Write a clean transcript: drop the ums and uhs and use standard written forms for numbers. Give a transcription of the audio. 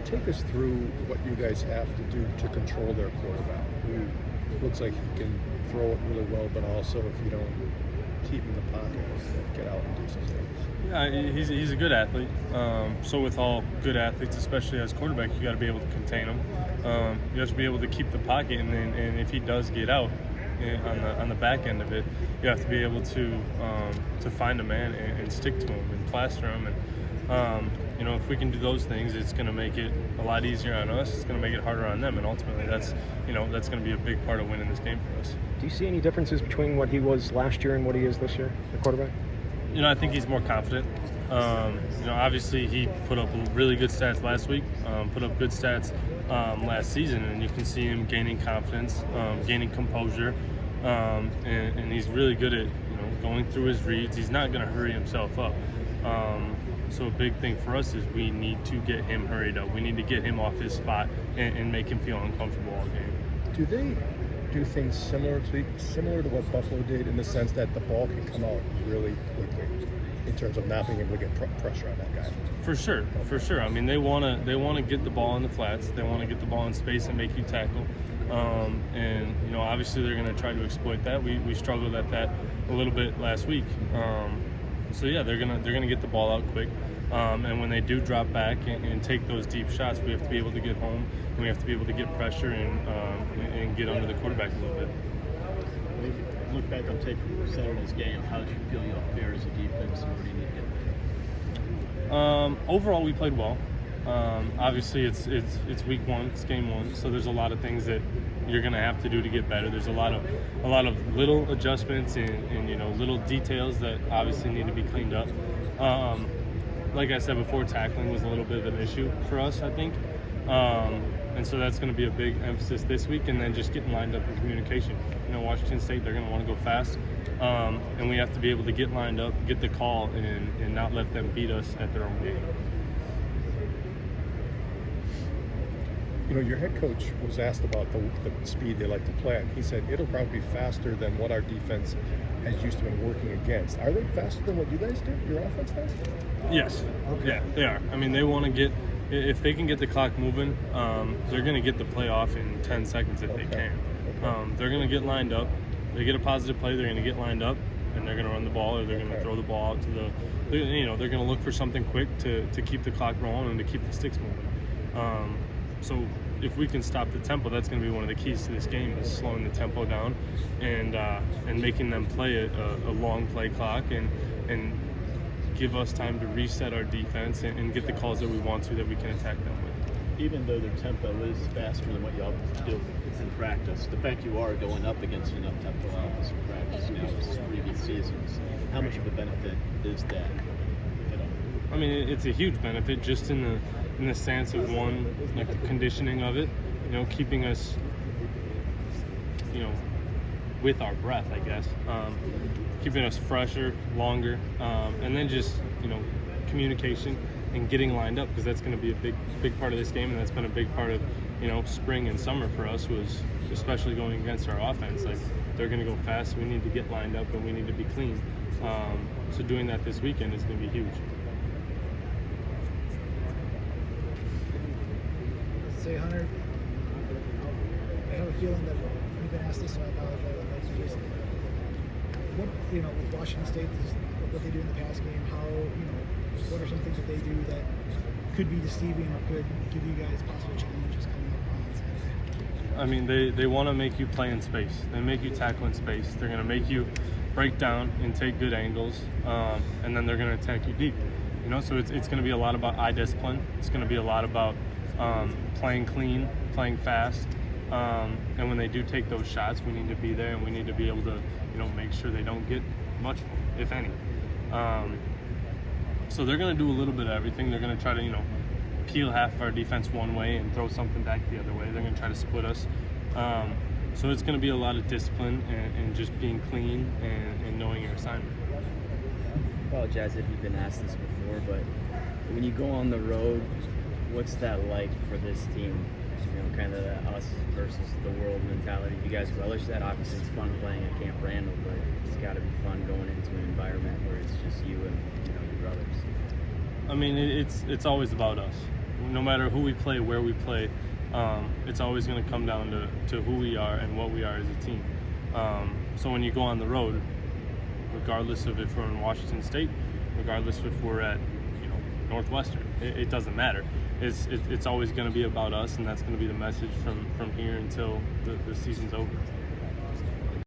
take us through what you guys have to do to control their quarterback, who looks like he can throw it really well, but also if you don't keep him in the pocket, get out and do some things. Yeah, he's a good athlete. So with all good athletes, especially as quarterback, you got to be able to contain him. You have to be able to keep the pocket, and if he does get out on the back end of it, you have to be able to find a man and stick to him and plaster him. And if we can do those things, it's going to make it a lot easier on us. It's going to make it harder on them, and ultimately, that's going to be a big part of winning this game for us. Do you see any differences between what he was last year and what he is this year, the quarterback? I think he's more confident. Obviously he put up really good stats last week, put up good stats last season, and you can see him gaining confidence, gaining composure, and he's really good at going through his reads. He's not going to hurry himself up. So a big thing for us is we need to get him hurried up. We need to get him off his spot and make him feel uncomfortable all game. Do they do things similar to what Buffalo did, in the sense that the ball can come out really quickly in terms of not being able to get pressure on that guy? For sure. I mean, they want to get the ball in the flats. They want to get the ball in space and make you tackle. And obviously they're going to try to exploit that. We struggled at that a little bit last week. So yeah, they're gonna get the ball out quick. And when they do drop back and take those deep shots, we have to be able to get home, and we have to be able to get pressure and get under the quarterback a little bit. When you look back on tape from Saturday's game, how did you feel you fared as a defense, and what do you need to get? Overall, we played well. Obviously, it's week one, it's game one, so there's a lot of things that you're going to have to do to get better. There's a lot of little adjustments and little details that obviously need to be cleaned up. Like I said before, tackling was a little bit of an issue for us, I think. And so that's going to be a big emphasis this week, and then just getting lined up in communication. Washington State, they're going to want to go fast, and we have to be able to get lined up, get the call, and not let them beat us at their own game. Your head coach was asked about the speed they like to play at. He said it'll probably be faster than what our defense has used to been working against. Are they faster than what you guys do, your offense does? Yes. Okay. Yeah, they are. I mean, they want to get – if they can get the clock moving, they're going to get the play off in 10 seconds if they can. They're going to get lined up. They get a positive play, they're going to get lined up, and they're going to run the ball, or they're going to throw the ball out to the – they're going to look for something quick to keep the clock rolling and to keep the sticks moving. So if we can stop the tempo, that's going to be one of the keys to this game, is slowing the tempo down and making them play a long play clock and give us time to reset our defense and get the calls that we want to, that we can attack them with. Even though their tempo is faster than what y'all do in practice, the fact you are going up against an up-tempo offense in practice versus previous seasons, how much of a benefit is that? I mean, it's a huge benefit just in the sense of, one, like the conditioning of it, keeping us, with our breath, I guess, keeping us fresher, longer, and then just, communication and getting lined up, because that's going to be a big part of this game, and that's been a big part of, spring and summer for us, was especially going against our offense. Like, they're going to go fast, we need to get lined up, and we need to be clean. So doing that this weekend is going to be huge. Say, Hunter, I have a feeling that you've been asked this, so I apologize. What, with Washington State, what they do in the pass game, what are some things that they do that could be deceiving or could give you guys possible challenges coming up on Saturday? I mean, they want to make you play in space. They make you tackle in space. They're going to make you break down and take good angles, and then they're going to attack you deep. So it's going to be a lot about eye discipline. It's going to be a lot about playing clean, playing fast, and when they do take those shots, we need to be there, and we need to be able to, make sure they don't get much, if any. So they're going to do a little bit of everything. They're going to try to, peel half of our defense one way and throw something back the other way. They're going to try to split us. So it's going to be a lot of discipline and just being clean and knowing your assignment. I apologize if you've been asked this before, but when you go on the road, what's that like for this team? Kind of the us versus the world mentality. Do you guys relish that? Obviously, it's fun playing at Camp Randall, but it's got to be fun going into an environment where it's just you and your brothers. I mean, it's always about us. no matter who we play, where we play, it's always going to come down to who we are and what we are as a team. So when you go on the road, regardless of if we're in Washington State, regardless if we're at Northwestern, it doesn't matter. It's always going to be about us, and that's going to be the message from here until the season's over.